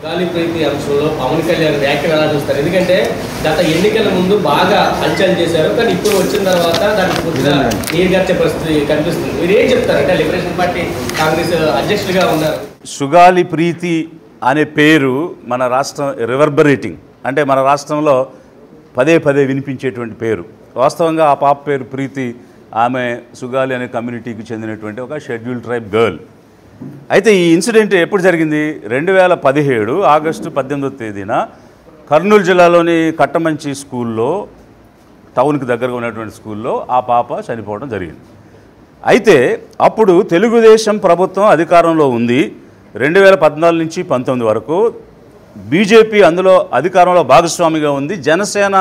సుగాలి ప్రీతి అంశంలో పవన్ కళ్యాణ్ వ్యాఖ్యలు ఎలా చూస్తారు? ఎందుకంటే గత ఎన్నికల ముందు బాగా హల్చల్ చేశారు, కానీ ఇప్పుడు వచ్చిన తర్వాత దానికి పూర్తిగా నీరుగార్చే పరిస్థితి కనిపిస్తుంది. మీరు ఏం చెప్తారంటే లిబరేషన్ పార్టీ కాంగ్రెస్ అధ్యక్షుడిగా ఉన్నారు. సుగాలి ప్రీతి అనే పేరు మన రాష్ట్రం రివర్బరేటింగ్, అంటే మన రాష్ట్రంలో పదే పదే వినిపించేటువంటి పేరు. వాస్తవంగా ఆ పాప పేరు ప్రీతి. ఆమె సుగాలి అనే కమ్యూనిటీకి చెందినటువంటి ఒక షెడ్యూల్డ్ ట్రైబ్ గర్ల్. అయితే ఈ ఇన్సిడెంట్ ఎప్పుడు జరిగింది? 2017 ఆగస్టు 18వ తేదీన కర్నూలు జిల్లాలోని కట్టమంచి స్కూల్లో, టౌన్కి దగ్గరగా ఉన్నటువంటి స్కూల్లో ఆ పాప చనిపోవడం జరిగింది. అయితే అప్పుడు తెలుగుదేశం ప్రభుత్వం అధికారంలో ఉంది. 2014 నుంచి 19 వరకు బీజేపీ అందులో అధికారంలో భాగస్వామిగా ఉంది. జనసేన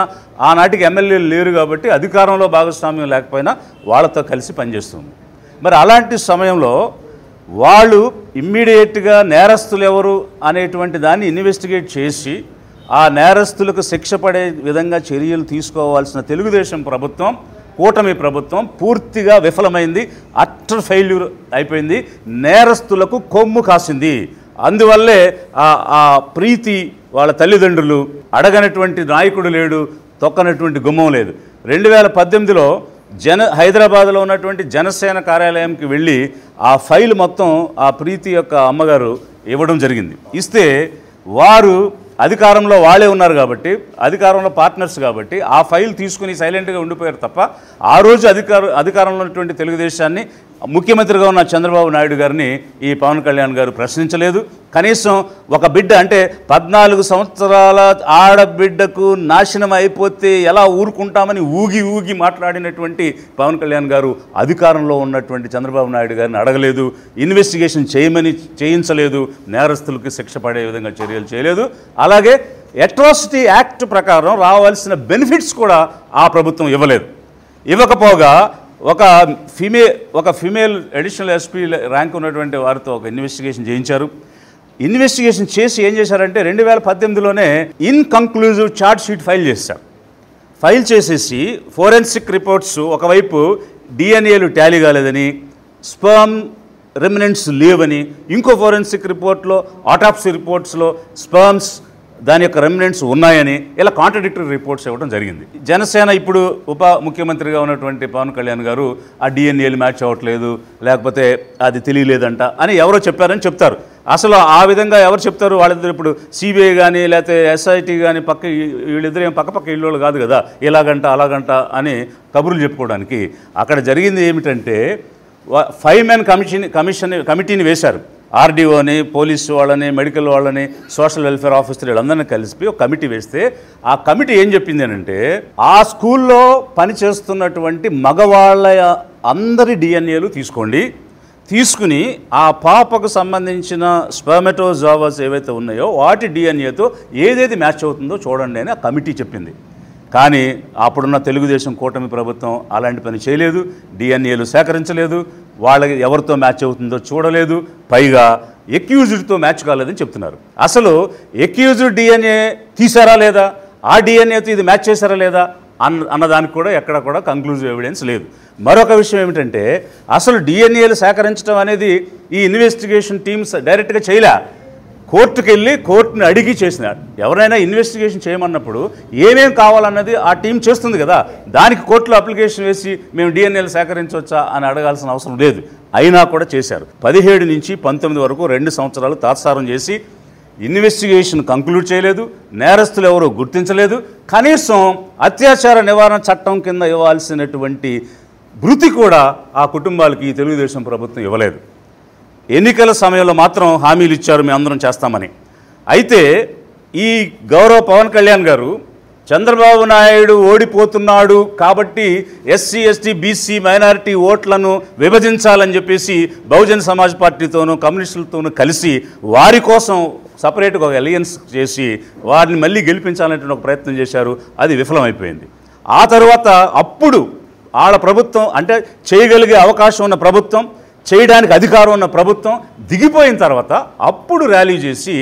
ఆనాటికి ఎమ్మెల్యేలు లేరు కాబట్టి అధికారంలో భాగస్వామ్యం లేకపోయినా వాళ్ళతో కలిసి పనిచేస్తుంది. మరి అలాంటి సమయంలో వాళ్ళు ఇమ్మీడియట్గా నేరస్తులు ఎవరు అనేటువంటి దాన్ని ఇన్వెస్టిగేట్ చేసి ఆ నేరస్తులకు శిక్ష పడే విధంగా చర్యలు తీసుకోవాల్సిన తెలుగుదేశం ప్రభుత్వం, కూటమి ప్రభుత్వం పూర్తిగా విఫలమైంది. అట్టర్ ఫెయిల్యూర్ అయిపోయింది. నేరస్తులకు కొమ్ము కాసింది. అందువల్లే ఆ ప్రీతి వాళ్ళ తల్లిదండ్రులు అడగనటువంటి నాయకుడు లేడు, తొక్కనటువంటి గుమ్మం లేదు. 2018లో హైదరాబాద్లో ఉన్నటువంటి జనసేన కార్యాలయంకి వెళ్ళి ఆ ఫైల్ మొత్తం ఆ ప్రీతి యొక్క అమ్మగారు ఇవ్వడం జరిగింది. ఇస్తే వారు అధికారంలో వాళ్ళే ఉన్నారు కాబట్టి, అధికారంలో పార్ట్నర్స్ కాబట్టి ఆ ఫైల్ తీసుకుని సైలెంట్గా ఉండిపోయారు తప్ప ఆ రోజు అధికారంలో ఉన్నటువంటి తెలుగుదేశాన్ని, ముఖ్యమంత్రిగా ఉన్న చంద్రబాబు నాయుడు గారిని ఈ పవన్ కళ్యాణ్ గారు ప్రశ్నించలేదు. కనీసం ఒక బిడ్డ, అంటే 14 సంవత్సరాల ఆడబిడ్డకు నాశనం అయిపోతే ఎలా ఊరుకుంటామని ఊగి మాట్లాడినటువంటి పవన్ కళ్యాణ్ గారు అధికారంలో ఉన్నటువంటి చంద్రబాబు నాయుడు గారిని అడగలేదు, ఇన్వెస్టిగేషన్ చేయించలేదు, నేరస్తులకి శిక్ష పడే విధంగా చర్యలు చేయలేదు. అలాగే అట్రాసిటీ యాక్ట్ ప్రకారం రావాల్సిన బెనిఫిట్స్ కూడా ఆ ప్రభుత్వం ఇవ్వలేదు. ఇవ్వకపోగా ఒక ఫీమేల్ అడిషనల్ ఎస్పీ ర్యాంక్ ఉన్నటువంటి వారితో ఒక ఇన్వెస్టిగేషన్ చేయించారు. ఇన్వెస్టిగేషన్ చేసి ఏం చేశారంటే 2018లోనే ఇన్కంక్లూజివ్ ఛార్జ్ షీట్ ఫైల్ చేసేసి ఫోరెన్సిక్ రిపోర్ట్స్, ఒకవైపు డిఎన్ఏలు టాలీ కాలేదని, స్పర్మ్ రెమినెంట్స్ లేవని, ఇంకో ఫోరెన్సిక్ రిపోర్ట్లో, ఆటాప్సీ రిపోర్ట్స్లో స్పర్మ్స్ దాని యొక్క రెమినెంట్స్ ఉన్నాయని, ఇలా కాంట్రడిక్టరీ రిపోర్ట్స్ ఇవ్వడం జరిగింది. జనసేన ఇప్పుడు ఉప ముఖ్యమంత్రిగా ఉన్నటువంటి పవన్ కళ్యాణ్ గారు ఆ డిఎన్ఏలు మ్యాచ్ అవ్వట్లేదు, లేకపోతే అది తెలియలేదంట అని ఎవరో చెప్పారని చెప్తారు. అసలు ఆ విధంగా ఎవరు చెప్తారు? వాళ్ళిద్దరు ఇప్పుడు సిబిఐ కానీ లేకపోతే ఎస్ఐటి కానీ వీళ్ళిద్దరు ఏం పక్క ఇళ్ళు కాదు కదా, ఇలాగంట అలాగంట అని కబుర్లు చెప్పుకోవడానికి. అక్కడ జరిగింది ఏమిటంటే 5 మెన్ కమిటీని వేశారు. ఆర్డీఓని, పోలీసు వాళ్ళని, మెడికల్ వాళ్ళని, సోషల్ వెల్ఫేర్ ఆఫీసర్ వీళ్ళందరినీ కలిసి ఒక కమిటీ వేస్తే ఆ కమిటీ ఏం చెప్పింది అంటే, ఆ స్కూల్లో పనిచేస్తున్నటువంటి మగవాళ్ళ అందరి డిఎన్ఏలు తీసుకుని ఆ పాపకు సంబంధించిన స్పర్మటోజోవాస్ ఏవైతే ఉన్నాయో వాటి డిఎన్ఏతో ఏదేది మ్యాచ్ అవుతుందో చూడండి అని ఆ కమిటీ చెప్పింది. కానీ అప్పుడున్న తెలుగుదేశం కూటమి ప్రభుత్వం అలాంటి పని చేయలేదు, డిఎన్ఏలు సేకరించలేదు, వాళ్ళకి ఎవరితో మ్యాచ్ అవుతుందో చూడలేదు, పైగా ఎక్యూజ్డ్తో మ్యాచ్ కాలేదని చెప్తున్నారు. అసలు ఎక్యూజ్డ్ డిఎన్ఏ తీసారా లేదా, ఆ డిఎన్ఏతో ఇది మ్యాచ్ చేశారా లేదా అన్నదానికి కూడా ఎక్కడ కూడా కంక్లూజివ్ ఎవిడెన్స్ లేదు. మరొక విషయం ఏమిటంటే, అసలు డిఎన్ఏలు సేకరించడం అనేది ఈ ఇన్వెస్టిగేషన్ టీమ్స్ డైరెక్ట్గా చేయలే, కోర్టుకు వెళ్ళి కోర్టుని అడిగి చేసినారు. ఎవరైనా ఇన్వెస్టిగేషన్ చేయమన్నప్పుడు ఏమేం కావాలన్నది ఆ టీం చేస్తుంది కదా, దానికి కోర్టులో అప్లికేషన్ వేసి మేము డిఎన్ఏలు సేకరించవచ్చా అని అడగాల్సిన అవసరం లేదు. అయినా కూడా చేశారు. 17 నుంచి 19 వరకు 2 సంవత్సరాలు తాత్సారం చేసి ఇన్వెస్టిగేషన్ కంక్లూడ్ చేయలేదు, నేరస్తులు ఎవరో గుర్తించలేదు, కనీసం అత్యాచార నివారణ చట్టం కింద ఇవ్వాల్సినటువంటి భృతి కూడా ఆ కుటుంబాలకి ఈ తెలుగుదేశం ప్రభుత్వం ఇవ్వలేదు. ఎన్నికల సమయంలో మాత్రం హామీలు ఇచ్చారు, మేము అందరం చేస్తామని. అయితే ఈ గౌరవ పవన్ కళ్యాణ్ గారు చంద్రబాబు నాయుడు ఓడిపోతున్నాడు కాబట్టి ఎస్సీ ఎస్టీ బీసీ మైనారిటీ ఓట్లను విభజించాలని చెప్పేసి బహుజన్ సమాజ్ పార్టీతోనూ కమ్యూనిస్టులతోనూ కలిసి వారి కోసం సపరేట్గా ఒక అలయన్స్ చేసి వారిని మళ్ళీ గెలిపించాలనేటువంటి ఒక ప్రయత్నం చేశారు. అది విఫలమైపోయింది. ఆ తర్వాత అప్పుడు వాళ్ళ ప్రభుత్వం, అంటే చేయగలిగే అవకాశం ఉన్న ప్రభుత్వం, చేయడానికి అధికారం ఉన్న ప్రభుత్వం దిగిపోయిన తర్వాత అప్పుడు ర్యాలీ చేసి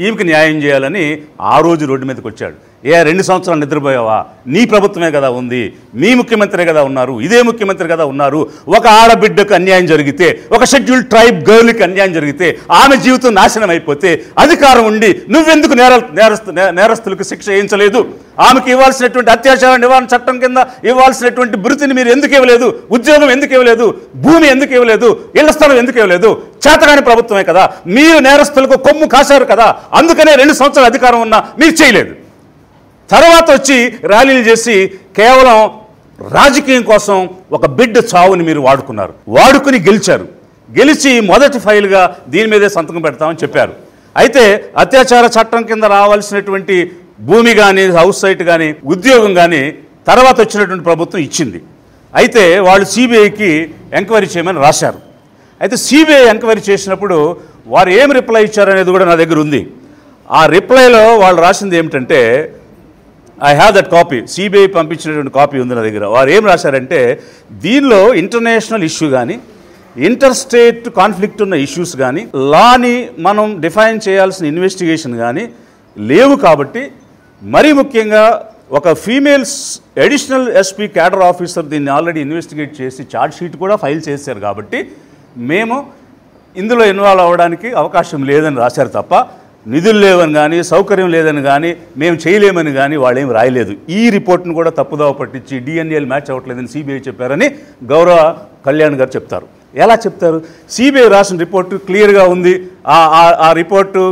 ఈమెకి న్యాయం చేయాలని ఆ రోజు రోడ్డు మీదకి వచ్చాడు. 2 సంవత్సరాలు నిద్రపోయావా? నీ ప్రభుత్వమే కదా ఉంది, మీ ముఖ్యమంత్రి కదా ఉన్నారు, ఇదే ముఖ్యమంత్రి కదా ఉన్నారు. ఒక ఆడబిడ్డకు అన్యాయం జరిగితే, ఒక షెడ్యూల్డ్ ట్రైబ్ గర్ల్కి అన్యాయం జరిగితే, ఆమె జీవితం నాశనం అయిపోతే అధికారం ఉండి నువ్వెందుకు నేరస్తులకు శిక్ష వేయించలేదు? ఆమెకు ఇవ్వాల్సినటువంటి అత్యాచార నివారణ చట్టం కింద ఇవ్వాల్సినటువంటి భృతిని మీరు ఎందుకు ఇవ్వలేదు? ఉద్యోగం ఎందుకు ఇవ్వలేదు? భూమి ఎందుకు ఇవ్వలేదు? ఇళ్ల స్థలం ఎందుకు ఇవ్వలేదు? చేతగాని ప్రభుత్వమే కదా, మీరు నేరస్తులకు కొమ్ము కాశారు కదా, అందుకనే 2 సంవత్సరాల అధికారం ఉన్నా మీరు చేయలేదు. తర్వాత వచ్చి ర్యాలీలు చేసి కేవలం రాజకీయం కోసం ఒక బిడ్డ చావుని మీరు వాడుకుని గెలిచారు. గెలిచి మొదటి ఫైల్గా దీని మీదే సంతకం పెడతామని చెప్పారు. అయితే అత్యాచార చట్టం కింద రావాల్సినటువంటి భూమి కానీ, హౌస్ సైట్ కానీ, ఉద్యోగం కానీ తర్వాత వచ్చినటువంటి ప్రభుత్వం ఇచ్చింది. అయితే వాళ్ళు సిబిఐకి ఎంక్వైరీ చేయమని రాశారు. అయితే సిబిఐ ఎంక్వైరీ చేసినప్పుడు వారు ఏం రిప్లై ఇచ్చారనేది కూడా నా దగ్గర ఉంది. ఆ రిప్లైలో వాళ్ళు రాసింది ఏమిటంటే, I have that copy, CBI పంపించినటువంటి కాపీ ఉంది నా దగ్గర. వారు ఏం రాశారంటే, దీనిలో ఇంటర్నేషనల్ ఇష్యూ కానీ, ఇంటర్ స్టేట్ కాన్ఫ్లిక్ట్ ఉన్న ఇష్యూస్ కానీ, లాని మనం డిఫైన్ చేయాల్సిన ఇన్వెస్టిగేషన్ కానీ లేవు. కాబట్టి మరీ ముఖ్యంగా ఒక females additional SP cadre officer దీన్ని ఆల్రెడీ ఇన్వెస్టిగేట్ చేసి ఛార్జ్ షీట్ కూడా ఫైల్ చేశారు. కాబట్టి మేము ఇందులో ఇన్వాల్వ్ అవ్వడానికి అవకాశం లేదని రాశారు తప్ప, నిధులు లేవని కానీ, సౌకర్యం లేదని కానీ, మేము చేయలేమని కానీ వాళ్ళేం రాయలేదు. ఈ రిపోర్ట్ను కూడా తప్పుదావ పట్టించి డిఎన్ఏలు మ్యాచ్ అవ్వట్లేదని సిబిఐ చెప్పారని గౌరవ కళ్యాణ్ గారు చెప్తారు. ఎలా చెప్తారు? సిబిఐ రాసిన రిపోర్టు క్లియర్గా ఉంది. ఆ రిపోర్టు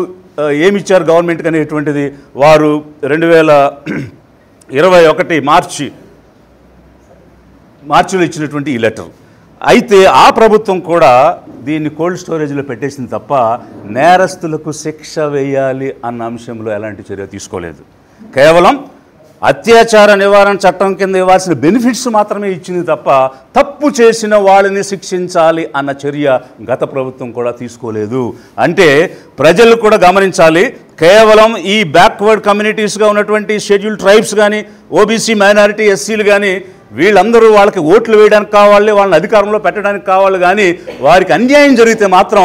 ఏమిచ్చారు గవర్నమెంట్కి అనేటువంటిది వారు 2021 మార్చిలో ఇచ్చినటువంటి ఈ లెటర్. అయితే ఆ ప్రభుత్వం కూడా దీన్ని కోల్డ్ స్టోరేజ్లో పెట్టేసింది తప్ప నేరస్తులకు శిక్ష వేయాలి అన్న అంశంలో ఎలాంటి చర్య తీసుకోలేదు. కేవలం అత్యాచార నివారణ చట్టం కింద ఇవ్వాల్సిన బెనిఫిట్స్ మాత్రమే ఇచ్చింది తప్ప తప్పు చేసిన వాళ్ళని శిక్షించాలి అన్న చర్య గత ప్రభుత్వం కూడా తీసుకోలేదు. అంటే ప్రజలు కూడా గమనించాలి, కేవలం ఈ బ్యాక్వర్డ్ కమ్యూనిటీస్గా ఉన్నటువంటి షెడ్యూల్డ్ ట్రైబ్స్ కానీ, ఓబీసీ మైనారిటీ ఎస్సీలు కానీ వీళ్ళందరూ వాళ్ళకి ఓట్లు వేయడానికి కావాలి, వాళ్ళని అధికారంలో పెట్టడానికి కావాలి. కానీ వారికి అన్యాయం జరిగితే మాత్రం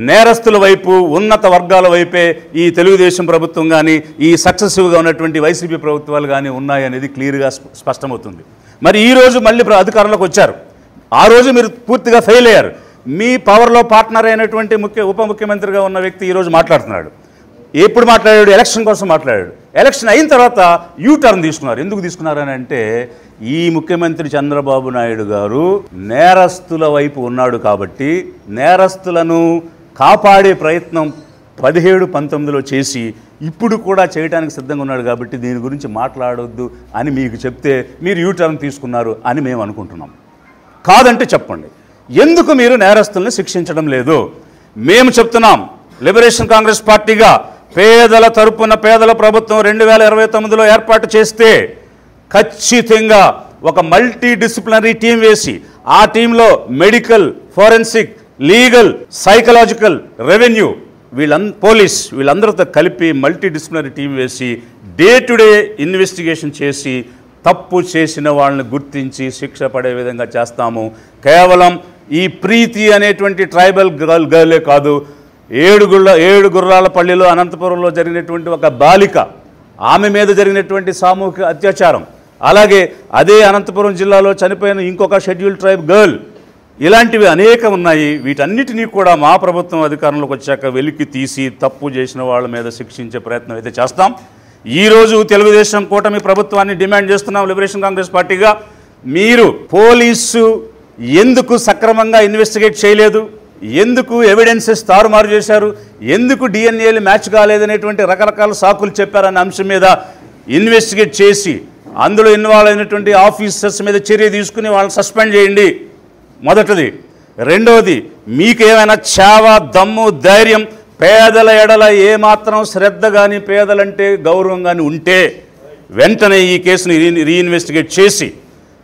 నేరస్తుల వైపు, ఉన్నత వర్గాల వైపే ఈ తెలుగుదేశం ప్రభుత్వం కానీ, ఈ సక్సెసివ్గా ఉన్నటువంటి వైసీపీ ప్రభుత్వాలు కానీ ఉన్నాయనేది క్లియర్గా స్పష్టమవుతుంది. మరి ఈరోజు మళ్ళీ అధికారంలోకి వచ్చారు. ఆ రోజు మీరు పూర్తిగా ఫెయిల్ అయ్యారు. మీ పవర్లో పార్ట్నర్ అయినటువంటి ఉప ముఖ్యమంత్రిగా ఉన్న వ్యక్తి ఈరోజు మాట్లాడుతున్నాడు. ఎప్పుడు మాట్లాడాడు? ఎలక్షన్ కోసం మాట్లాడాడు. ఎలక్షన్ అయిన తర్వాత యూటర్న్ తీసుకున్నారు. ఎందుకు తీసుకున్నారని అంటే, ఈ ముఖ్యమంత్రి చంద్రబాబు నాయుడు గారు నేరస్తుల వైపు ఉన్నాడు కాబట్టి నేరస్తులను కాపాడే ప్రయత్నం 17-19లో చేసి ఇప్పుడు కూడా చేయడానికి సిద్ధంగా ఉన్నాడు. కాబట్టి దీని గురించి మాట్లాడొద్దు అని మీకు చెప్తే మీరు యూటర్న్ తీసుకున్నారు అని మేము అనుకుంటున్నాం. కాదంటే చెప్పండి, ఎందుకు మీరు నేరస్తుల్ని శిక్షించడం లేదు? మేము చెప్తున్నాం, లిబరేషన్ కాంగ్రెస్ పార్టీగా పేదల తరపున పేదల ప్రభుత్వం 2029లో ఏర్పాటు చేస్తే ఖచ్చితంగా ఒక మల్టీ డిసిప్లినరీ టీం వేసి ఆ టీంలో medical, forensic, legal, psychological, revenue, police వీళ్ళందరితో కలిపి మల్టీ డిసిప్లినరీ టీం వేసి డే టు డే ఇన్వెస్టిగేషన్ చేసి తప్పు చేసిన వాళ్ళని గుర్తించి శిక్ష పడే విధంగా చేస్తాము. కేవలం ఈ ప్రీతి అనేటువంటి ట్రైబల్ గర్లే కాదు, 7 గుర్రాలపల్లిలో అనంతపురంలో జరిగినటువంటి ఒక బాలిక, ఆమె మీద జరిగినటువంటి సామూహిక అత్యాచారం, అలాగే అదే అనంతపురం జిల్లాలో చనిపోయిన ఇంకొక షెడ్యూల్డ్ ట్రైబ్ గర్ల్, ఇలాంటివి అనేకం ఉన్నాయి. వీటన్నిటినీ కూడా మా ప్రభుత్వం అధికారంలోకి వచ్చాక వెలికి తీసి తప్పు చేసిన వాళ్ళ మీద శిక్షించే ప్రయత్నం అయితే చేస్తాం. ఈరోజు తెలుగుదేశం కూటమి ప్రభుత్వాన్ని డిమాండ్ చేస్తున్నాం లిబరేషన్ కాంగ్రెస్ పార్టీగా, మీరు పోలీసు ఎందుకు సక్రమంగా ఇన్వెస్టిగేట్ చేయలేదు, ఎందుకు ఎవిడెన్సెస్ తారుమారు చేశారు, ఎందుకు డిఎన్ఏలు మ్యాచ్ కాలేదనేటువంటి రకరకాల సాకులు చెప్పారన్న అంశం మీద ఇన్వెస్టిగేట్ చేసి అందులో ఇన్వాల్వ్ అయినటువంటి ఆఫీసర్స్ మీద చర్య తీసుకుని వాళ్ళని సస్పెండ్ చేయండి. మొదటిది. రెండవది, మీకేమైనా చావ, దమ్ము, ధైర్యం, పేదల ఎడల ఏమాత్రం శ్రద్ధ కానీ, పేదలంటే గౌరవం కానీ ఉంటే వెంటనే ఈ కేసుని రీఇన్వెస్టిగేట్ చేసి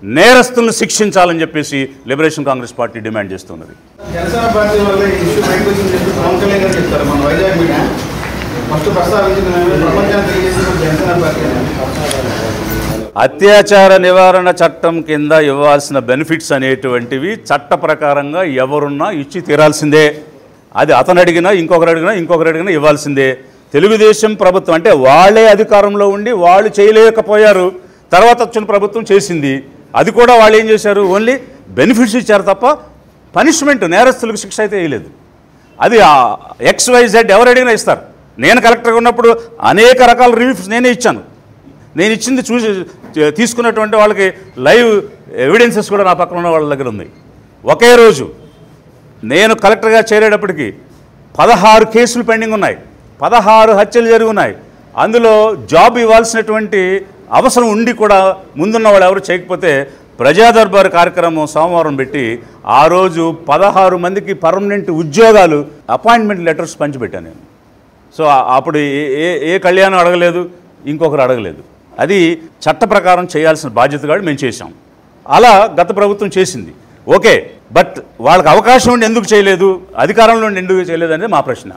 నేరస్తులను శిక్షించాలని చెప్పేసి లిబరేషన్ కాంగ్రెస్ పార్టీ డిమాండ్ చేస్తున్నది. జనసేన పార్టీ వల్ల ఈ ఇష్యూ బయటకు వచ్చింది చెప్పి పవన్ కళ్యాణ్ గారు చెప్తారు. మన వైజాగ్ మీద ఫస్ట్ ప్రస్తావించిన ప్రపంచానికి తెలియజేసిన జనసేన పార్టీ అత్యాచార నివారణ చట్టం కింద ఇవ్వాల్సిన బెనిఫిట్స్ అనేటువంటివి చట్ట ప్రకారంగా ఎవరున్నా ఇచ్చి తీరాల్సిందే. అది అతను అడిగినా ఇంకొకరు అడిగినా ఇవ్వాల్సిందే. తెలుగుదేశం ప్రభుత్వం అంటే వాళ్ళే అధికారంలో ఉండి వాళ్ళు చేయలేకపోయారు, తర్వాత వచ్చిన ప్రభుత్వం చేసింది. అది కూడా వాళ్ళు ఏం చేశారు, ఓన్లీ బెనిఫిట్స్ ఇచ్చారు తప్ప పనిష్మెంట్, నేరస్తులకు శిక్ష అయితే వేయలేదు. అది XYZ ఎవరు అడిగినా ఇస్తారు. నేను కలెక్టర్గా ఉన్నప్పుడు అనేక రకాల రిలీఫ్స్ నేనే ఇచ్చాను. నేను ఇచ్చింది చూసి తీసుకున్నటువంటి వాళ్ళకి లైవ్ ఎవిడెన్సెస్ కూడా నా పక్కన ఉన్న వాళ్ళ దగ్గర ఉంది. ఒకే రోజు నేను కలెక్టర్గా చేరేటప్పటికి 16 కేసులు పెండింగ్ ఉన్నాయి, 16 హత్యలు జరిగి ఉన్నాయి. అందులో జాబ్ ఇవ్వాల్సినటువంటి అవసరం ఉండి కూడా ముందున్న వాళ్ళు ఎవరు చేయకపోతే ప్రజా దర్బారు కార్యక్రమం సోమవారం పెట్టి ఆ రోజు 16 మందికి పర్మనెంట్ ఉద్యోగాలు అపాయింట్మెంట్ లెటర్స్ పంచిపెట్టాను నేను. సో అప్పుడు ఏ కళ్యాణం అడగలేదు, ఇంకొకరు అడగలేదు. అది చట్ట ప్రకారం చేయాల్సిన బాధ్యత కూడా మేము చేశాం. అలా గత ప్రభుత్వం చేసింది, ఓకే. బట్ వాళ్ళకి అవకాశం ఉండి ఎందుకు చేయలేదు, అధికారంలో ఉండి ఎందుకు చేయలేదు అనేది మా ప్రశ్న.